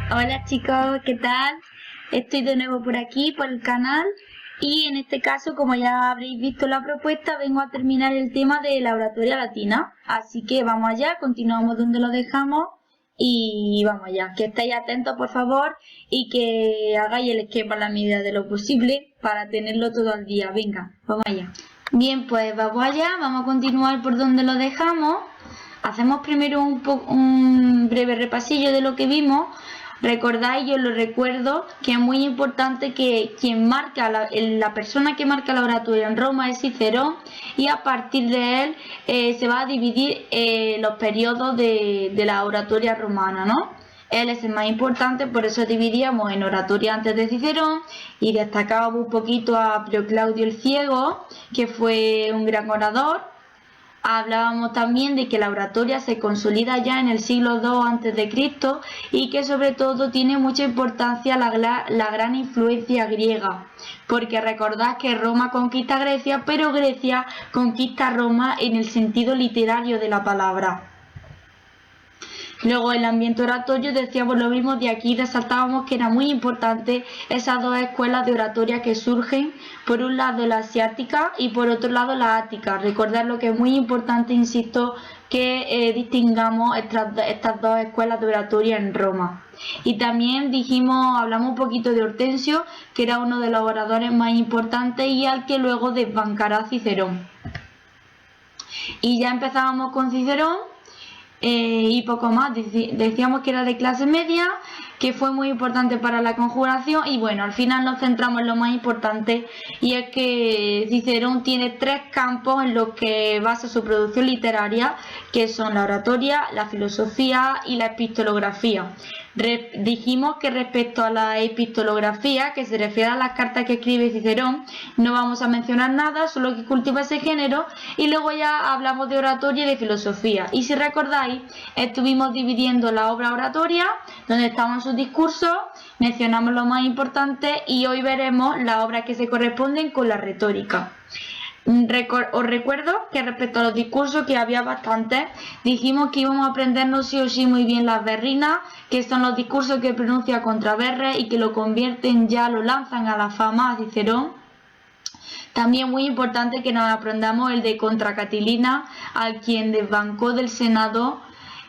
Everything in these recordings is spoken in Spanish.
Hola chicos, ¿qué tal? Estoy de nuevo por aquí, por el canal, y en este caso, como ya habréis visto la propuesta, vengo a terminar el tema de la oratoria latina. Así que vamos allá, continuamos donde lo dejamos y vamos allá. Que estéis atentos, por favor, y que hagáis el esquema a la medida de lo posible para tenerlo todo al día. Venga, vamos allá. Bien, pues vamos allá, vamos a continuar por donde lo dejamos. Hacemos primero un breve repasillo de lo que vimos. Recordáis, yo os lo recuerdo, que es muy importante que quien marca la persona que marca la oratoria en Roma es Cicerón, y a partir de él se va a dividir los periodos de la oratoria romana, ¿no? Él es el más importante, por eso dividíamos en oratoria antes de Cicerón, y destacábamos un poquito a Claudio el Ciego, que fue un gran orador. Hablábamos también de que la oratoria se consolida ya en el siglo II a.C. y que sobre todo tiene mucha importancia la gran influencia griega, porque recordad que Roma conquista Grecia, pero Grecia conquista Roma en el sentido literario de la palabra. Luego el ambiente oratorio, decíamos lo mismo, de aquí resaltábamos que era muy importante esas dos escuelas de oratoria que surgen, por un lado la asiática y por otro lado la ática. Recordad lo que es muy importante, insisto, que distingamos estas dos escuelas de oratoria en Roma. Y también hablamos un poquito de Hortensio, que era uno de los oradores más importantes y al que luego desbancará Cicerón. Y ya empezábamos con Cicerón. Y poco más. Decíamos que era de clase media, que fue muy importante para la conjugación, y bueno, al final nos centramos en lo más importante, y es que Cicerón tiene tres campos en los que basa su producción literaria, que son la oratoria, la filosofía y la epistolografía. Dijimos que respecto a la epistolografía, que se refiere a las cartas que escribe Cicerón, no vamos a mencionar nada, solo que cultiva ese género, y luego ya hablamos de oratoria y de filosofía. Y si recordáis, estuvimos dividiendo la obra oratoria, donde estaban sus discursos, mencionamos lo más importante, y hoy veremos las obras que se corresponden con la retórica. Os recuerdo que respecto a los discursos, que había bastantes, dijimos que íbamos a aprendernos sí o sí muy bien las berrinas, que son los discursos que pronuncia contra Verres y que lo convierten, ya lo lanzan a la fama a Cicerón. También muy importante que nos aprendamos el de contra Catilina, al quien desbancó del Senado,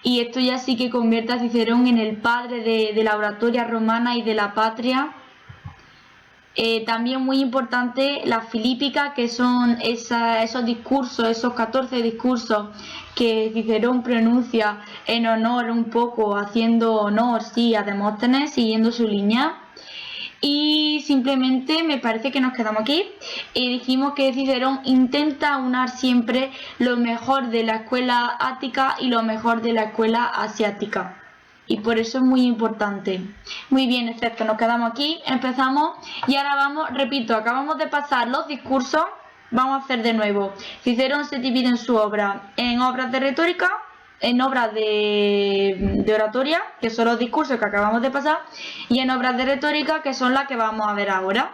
y esto ya sí que convierte a Cicerón en el padre de la oratoria romana y de la patria. También muy importante las filípicas, que son esos discursos, esos 14 discursos que Cicerón pronuncia en honor, un poco haciendo honor, sí, a Demóstenes, siguiendo su línea. Y simplemente me parece que nos quedamos aquí, y dijimos que Cicerón intenta aunar siempre lo mejor de la escuela ática y lo mejor de la escuela asiática, y por eso es muy importante. Muy bien, excepto nos quedamos aquí, empezamos, y ahora vamos, repito, acabamos de pasar los discursos, vamos a hacer de nuevo. Cicerón se divide en su obra en obras de retórica, en obras de oratoria, que son los discursos que acabamos de pasar, y en obras de retórica, que son las que vamos a ver ahora.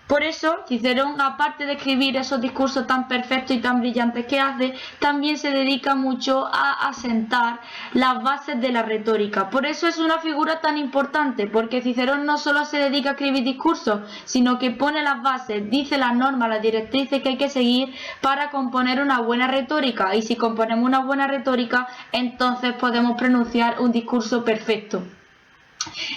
Por eso, Cicerón, aparte de escribir esos discursos tan perfectos y tan brillantes que hace, también se dedica mucho a asentar las bases de la retórica. Por eso es una figura tan importante, porque Cicerón no solo se dedica a escribir discursos, sino que pone las bases, dice las normas, las directrices que hay que seguir para componer una buena retórica. Y si componemos una buena retórica, entonces podemos pronunciar un discurso perfecto.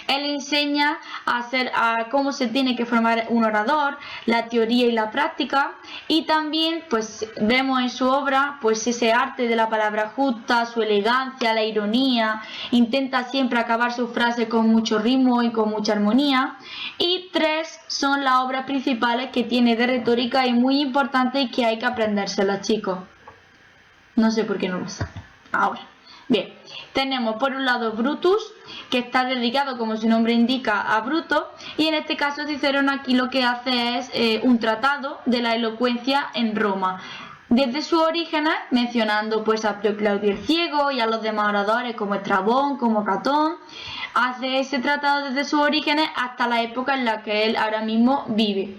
Él enseña a cómo se tiene que formar un orador, la teoría y la práctica, y también pues vemos en su obra pues ese arte de la palabra justa, su elegancia, la ironía, intenta siempre acabar sus frases con mucho ritmo y con mucha armonía. Y tres son las obras principales que tiene de retórica y muy importantes, y que hay que aprendérselas, chicos. No sé por qué no lo saben. Ahora, bien, tenemos por un lado Brutus, que está dedicado, como su nombre indica, a Bruto, y en este caso Cicerón aquí lo que hace es un tratado de la elocuencia en Roma, desde sus orígenes, mencionando pues a Claudio el Ciego y a los demás oradores como Estrabón, como Catón, hace ese tratado desde sus orígenes hasta la época en la que él ahora mismo vive.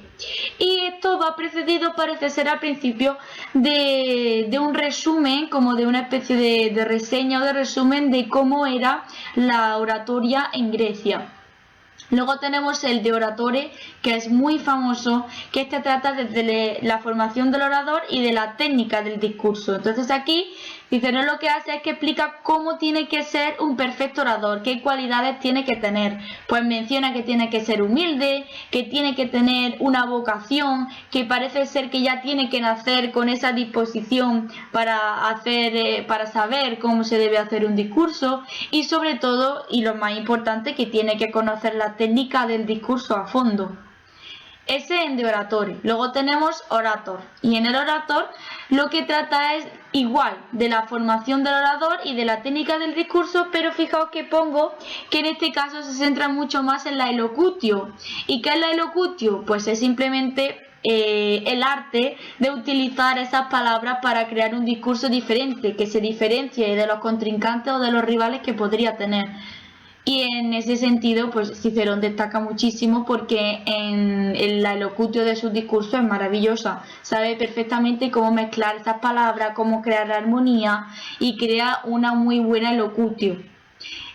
Y esto va precedido, parece ser, al principio de un resumen, como de una especie de reseña o de resumen de cómo era la oratoria en Grecia. Luego tenemos el de Oratore, que es muy famoso, que este trata desde la formación del orador y de la técnica del discurso. Entonces aquí Cicerón lo que hace es que explica cómo tiene que ser un perfecto orador, qué cualidades tiene que tener. Pues menciona que tiene que ser humilde, que tiene que tener una vocación, que parece ser que ya tiene que nacer con esa disposición para saber cómo se debe hacer un discurso, y sobre todo, y lo más importante, que tiene que conocer la técnica del discurso a fondo. Ese en de Oratore. Luego tenemos Orator, y en el Orator lo que trata es igual de la formación del orador y de la técnica del discurso, pero fijaos que pongo que en este caso se centra mucho más en la elocutio. ¿Y qué es la elocutio? Pues es simplemente el arte de utilizar esas palabras para crear un discurso diferente, que se diferencie de los contrincantes o de los rivales que podría tener. Y en ese sentido, pues Cicerón destaca muchísimo porque en la elocutio de sus discursos es maravillosa. Sabe perfectamente cómo mezclar esas palabras, cómo crear armonía y crea una muy buena elocutio.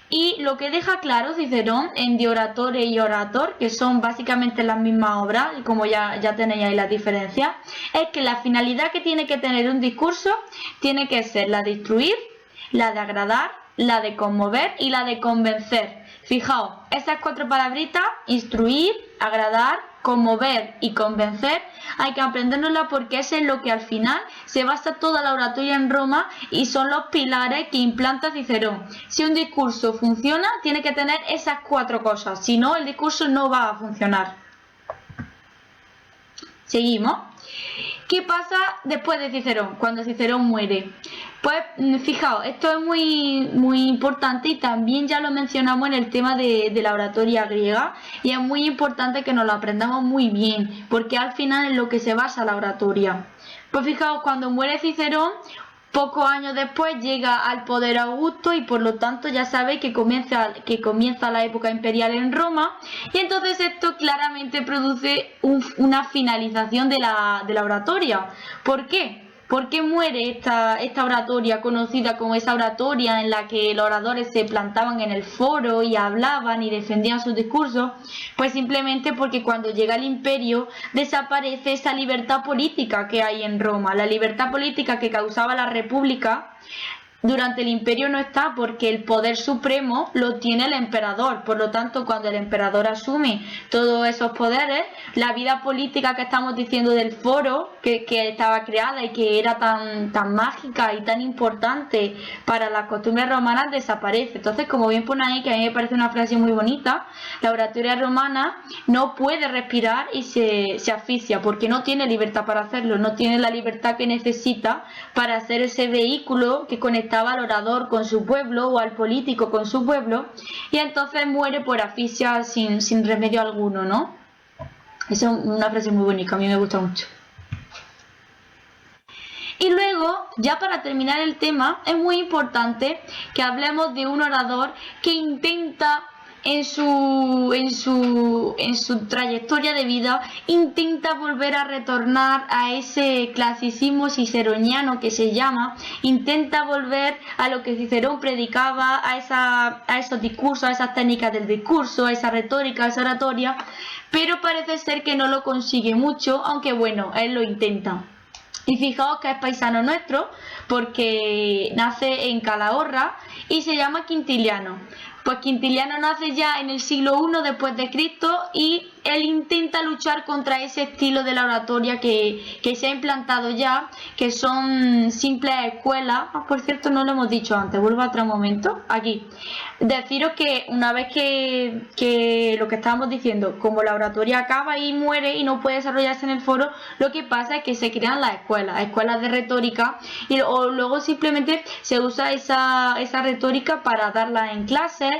Y lo que deja claro Cicerón en De Oratore y Orator, que son básicamente las mismas obras, como ya tenéis ahí las diferencias, es que la finalidad que tiene que tener un discurso tiene que ser la de instruir, la de agradar, la de conmover y la de convencer. Fijaos, esas 4 palabritas, instruir, agradar, conmover y convencer, hay que aprendérnoslas porque eso es lo que al final se basa toda la oratoria en Roma y son los pilares que implanta Cicerón. Si un discurso funciona, tiene que tener esas 4 cosas, si no, el discurso no va a funcionar. Seguimos. ¿Qué pasa después de Cicerón, cuando Cicerón muere? Pues fijaos, esto es muy importante y también ya lo mencionamos en el tema de la oratoria griega, y es muy importante que nos lo aprendamos muy bien, porque al final es lo que se basa la oratoria. Pues fijaos, cuando muere Cicerón, pocos años después llega al poder Augusto y por lo tanto ya sabéis que comienza la época imperial en Roma, y entonces esto claramente produce una finalización de la oratoria. ¿Por qué? ¿Por qué muere esta oratoria conocida como esa oratoria en la que los oradores se plantaban en el foro y hablaban y defendían sus discursos? Pues simplemente porque cuando llega el imperio desaparece esa libertad política que hay en Roma. La libertad política que causaba la república durante el imperio no está, porque el poder supremo lo tiene el emperador. Por lo tanto, cuando el emperador asume todos esos poderes, la vida política que estamos diciendo del foro, que estaba creada y que era tan mágica y tan importante para las costumbres romanas, desaparece. Entonces, como bien pone ahí, que a mí me parece una frase muy bonita, la oratoria romana no puede respirar y se asfixia, porque no tiene libertad para hacerlo, no tiene la libertad que necesita para ser ese vehículo que conectaba al orador con su pueblo o al político con su pueblo, y entonces muere por asfixia sin remedio alguno, ¿no? Esa es una frase muy bonita, a mí me gusta mucho. Y luego, ya para terminar el tema, es muy importante que hablemos de un orador que intenta en su trayectoria de vida, intenta volver a retornar a ese clasicismo ciceroniano que se llama, intenta volver a lo que Cicerón predicaba, a esos discursos, a esas técnicas del discurso, a esa retórica, a esa oratoria, pero parece ser que no lo consigue mucho, aunque bueno, él lo intenta. Y fijaos que es paisano nuestro, porque nace en Calahorra y se llama Quintiliano. Pues Quintiliano nace ya en el siglo I después de Cristo y él intenta luchar contra ese estilo de la oratoria que se ha implantado ya, que son simples escuelas. Por cierto, no lo hemos dicho antes, vuelvo atrás un momento, aquí. Deciros que una vez que lo que estábamos diciendo, como la oratoria acaba y muere y no puede desarrollarse en el foro, lo que pasa es que se crean las escuelas de retórica, o luego simplemente se usa esa retórica para darla en clases,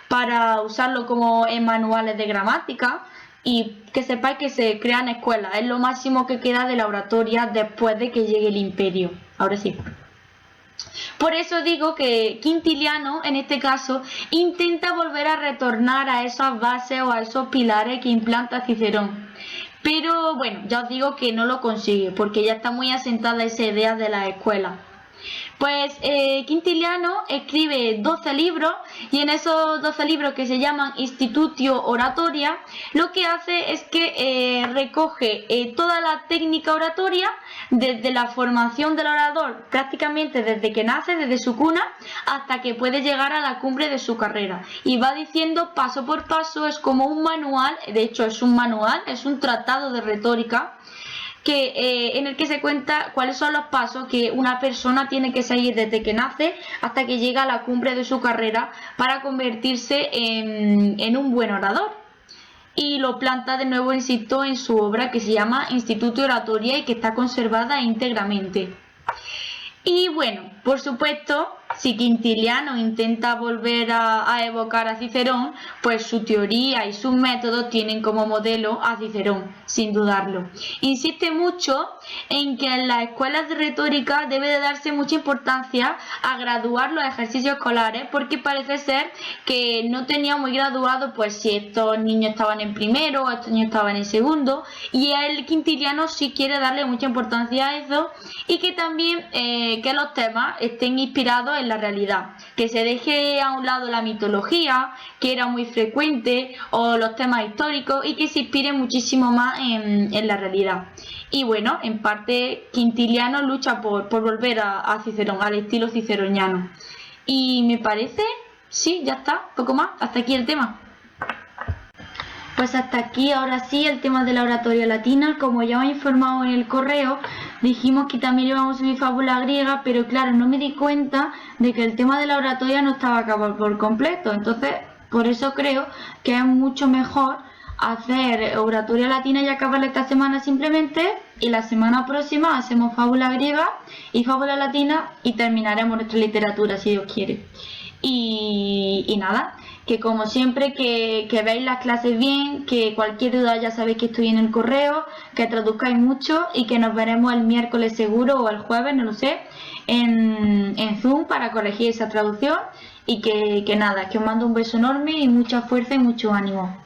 para usarlo como en manuales de gramática, y que sepáis que se crean escuelas. Es lo máximo que queda de la oratoria después de que llegue el imperio. Ahora sí. Por eso digo que Quintiliano, en este caso, intenta volver a retornar a esas bases o a esos pilares que implanta Cicerón. Pero bueno, ya os digo que no lo consigue, porque ya está muy asentada esa idea de la escuela. Pues Quintiliano escribe 12 libros y en esos 12 libros que se llaman Institutio Oratoria, lo que hace es que recoge toda la técnica oratoria desde la formación del orador, prácticamente desde que nace, desde su cuna, hasta que puede llegar a la cumbre de su carrera. Y va diciendo paso por paso, es como un manual, de hecho es un manual, es un tratado de retórica, en el que se cuenta cuáles son los pasos que una persona tiene que seguir desde que nace hasta que llega a la cumbre de su carrera para convertirse en un buen orador. Y lo planta de nuevo, insisto, en su obra que se llama Instituto de Oratoria y que está conservada íntegramente. Y bueno, por supuesto, si Quintiliano intenta volver a evocar a Cicerón, pues su teoría y sus métodos tienen como modelo a Cicerón, sin dudarlo. Insiste mucho en que en las escuelas de retórica debe de darse mucha importancia a graduar los ejercicios escolares, porque parece ser que no tenía muy graduado pues si estos niños estaban en primero o estos niños estaban en segundo, y el Quintiliano sí quiere darle mucha importancia a eso, y que también que los temas estén inspirados en la realidad, que se deje a un lado la mitología, que era muy frecuente, o los temas históricos, y que se inspire muchísimo más en la realidad. Y bueno, en parte Quintiliano lucha por volver a Cicerón, al estilo ciceroniano. Y me parece, sí, ya está, poco más, hasta aquí el tema. Pues hasta aquí, ahora sí, el tema de la oratoria latina. Como ya os he informado en el correo, dijimos que también íbamos a subir fábula griega, pero claro, no me di cuenta de que el tema de la oratoria no estaba acabado por completo. Entonces, por eso creo que es mucho mejor hacer oratoria latina y acabarla esta semana simplemente, y la semana próxima hacemos fábula griega y fábula latina y terminaremos nuestra literatura, si Dios quiere. Y nada, que como siempre que veáis las clases bien, que cualquier duda ya sabéis que estoy en el correo, que traduzcáis mucho y que nos veremos el miércoles seguro o el jueves, no lo sé, en Zoom para corregir esa traducción, y que nada, que os mando un beso enorme y mucha fuerza y mucho ánimo.